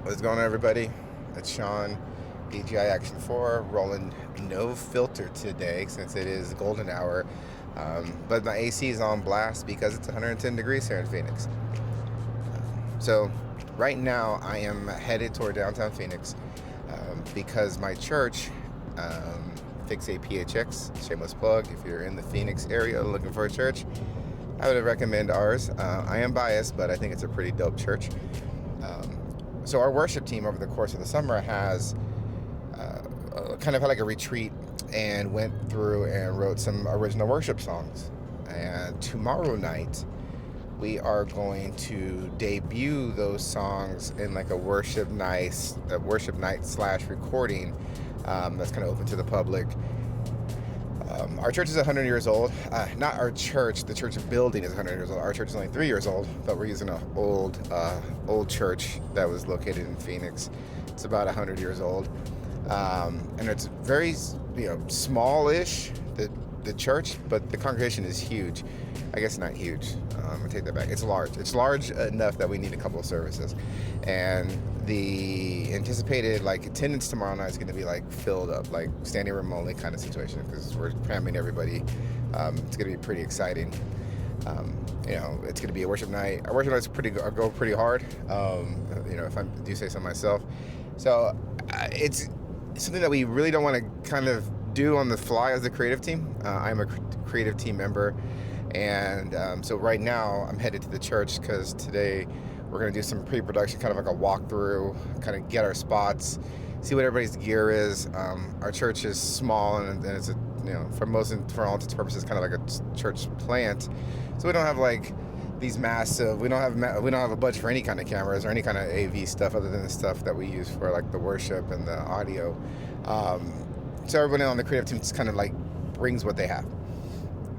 What's going on, everybody? It's Sean, DJI Action 4, rolling no filter today since it is golden hour. But my AC is on blast because it's 110 degrees here in Phoenix. So right now I am headed toward downtown Phoenix because my church, Fixate PHX, shameless plug, if you're in the Phoenix area looking for a church, I would recommend ours. I am biased, but I think it's a pretty dope church. So our worship team over the course of the summer has kind of had like a retreat and went through and wrote some original worship songs. And tomorrow night, we are going to debut those songs in like a worship night slash recording that's kind of open to the public. Our church is 100 years old. Not our church. The church building is 100 years old. Our church is only 3 years old, but we're using an old church that was located in Phoenix. It's about 100 years old, and it's very smallish, the church, but the congregation is huge. I guess not huge. I take that back. It's large. It's large enough that we need a couple of services, and the anticipated attendance tomorrow night is going to be filled up, like standing room only kind of situation, because we're cramming everybody. It's going to be pretty exciting. It's going to be a worship night. Our worship nights go pretty hard. If I do say so myself. So it's something that we really don't want to kind of do on the fly as the creative team. I'm a creative team member, and so right now I'm headed to the church because today we're going to do some pre-production, kind of like a walkthrough, kind of get our spots, see what everybody's gear is. Our church is small, and it's for all intents and purposes, kind of like a church plant. So we don't have these massive. We don't have a budget for any kind of cameras or any kind of AV stuff other than the stuff that we use for the worship and the audio. So everybody on the creative team just kind of brings what they have.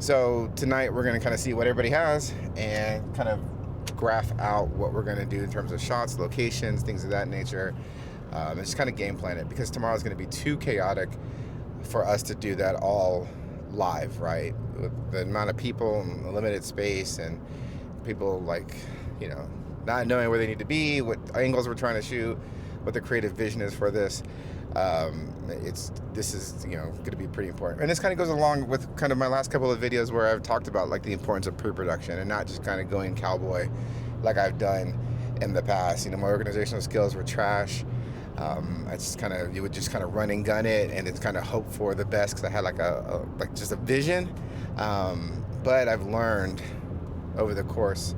So tonight we're going to kind of see what everybody has and kind of graph out what we're going to do in terms of shots, locations, things of that nature, and just kind of game plan it, because tomorrow is going to be too chaotic for us to do that all live, right? With the amount of people and the limited space and people not knowing where they need to be, what angles we're trying to shoot, what the creative vision is for this. This is going to be pretty important, and this kind of goes along with kind of my last couple of videos where I've talked about the importance of pre-production and not just kind of going cowboy like I've done in the past. My organizational skills were trash. You would just kind of run and gun it, and it's kind of hope for the best because I had just a vision. But I've learned over the course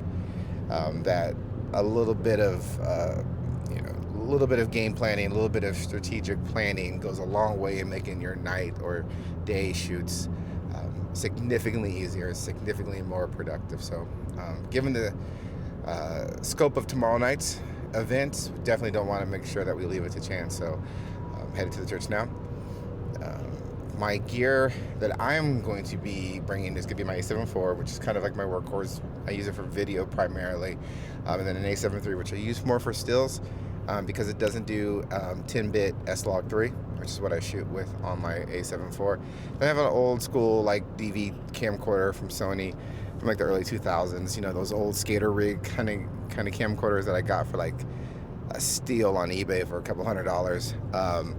that a little bit of game planning, a little bit of strategic planning goes a long way in making your night or day shoots significantly easier, significantly more productive. So given the scope of tomorrow night's event, we definitely don't want to make sure that we leave it to chance. So headed to the church now. My gear that I'm going to be bringing is going to be my A7 IV, which is kind of like my workhorse. I use it for video primarily, and then an A7 III, which I use more for stills because it doesn't do 10-bit S-Log 3, which is what I shoot with on my A7 IV. I have an old school DV camcorder from Sony from the early 2000s. Those old skater rig kind of camcorders that I got for a steal on eBay for a couple $100.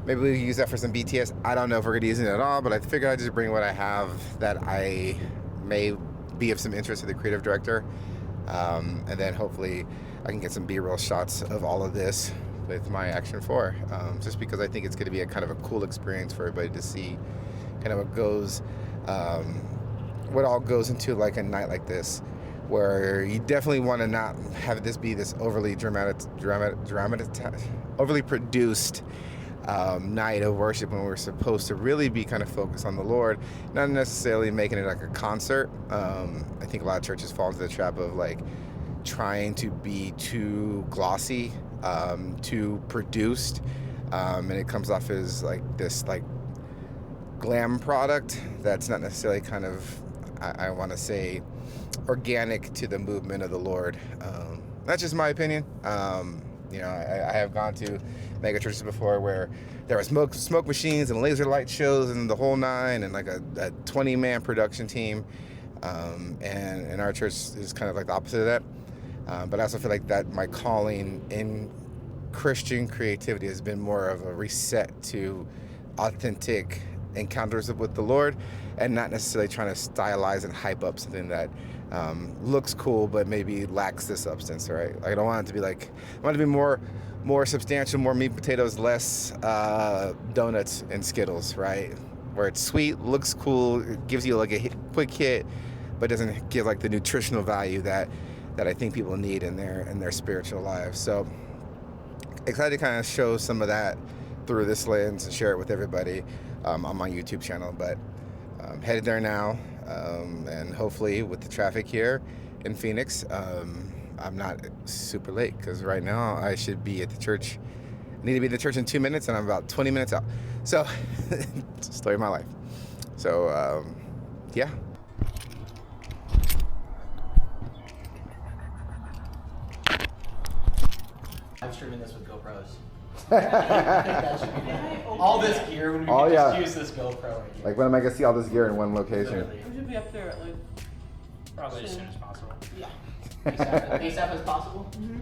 Maybe we use that for some BTS. I don't know if we're going to use it at all, but I figured I'd just bring what I have that I may be of some interest to the creative director. And then hopefully I can get some B-roll shots of all of this with my Action 4. Just because I think it's going to be a kind of a cool experience for everybody to see kind of what all goes into a night like this, where you definitely want to not have this be this overly overly produced night of worship when we're supposed to really be kind of focused on the Lord, not necessarily making it like a concert. I think a lot of churches fall into the trap of trying to be too glossy, too produced, and it comes off as this glam product that's not necessarily kind of, I want to say, organic to the movement of the Lord. That's just my opinion. I have gone to mega churches before where there were smoke machines and laser light shows and the whole nine, and a 20-man production team. And our church is kind of the opposite of that. But I also feel that my calling in Christian creativity has been more of a reset to authentic encounters with the Lord, and not necessarily trying to stylize and hype up something that looks cool but maybe lacks the substance, right? Like, I don't want it to be like, I want it to be more substantial, more meat and potatoes, less donuts and Skittles, right? Where it's sweet, looks cool, it gives you like a quick hit, but doesn't give like the nutritional value that I think people need in their spiritual lives. So excited to kind of show some of that through this lens and share it with everybody on my YouTube channel. But headed there now, and hopefully with the traffic here in Phoenix, I'm not super late, because right now I should be at the church. I need to be at the church in 2 minutes, and I'm about 20 minutes out. So it's the story of my life. So yeah. I'm streaming this with GoPros. I think that should be all this gear when we can just use this GoPro right here. Like, when am I gonna see all this gear in one location? Literally. We should be up there at like Probably as soon as possible. Yeah. ASAP as possible? Mm-hmm.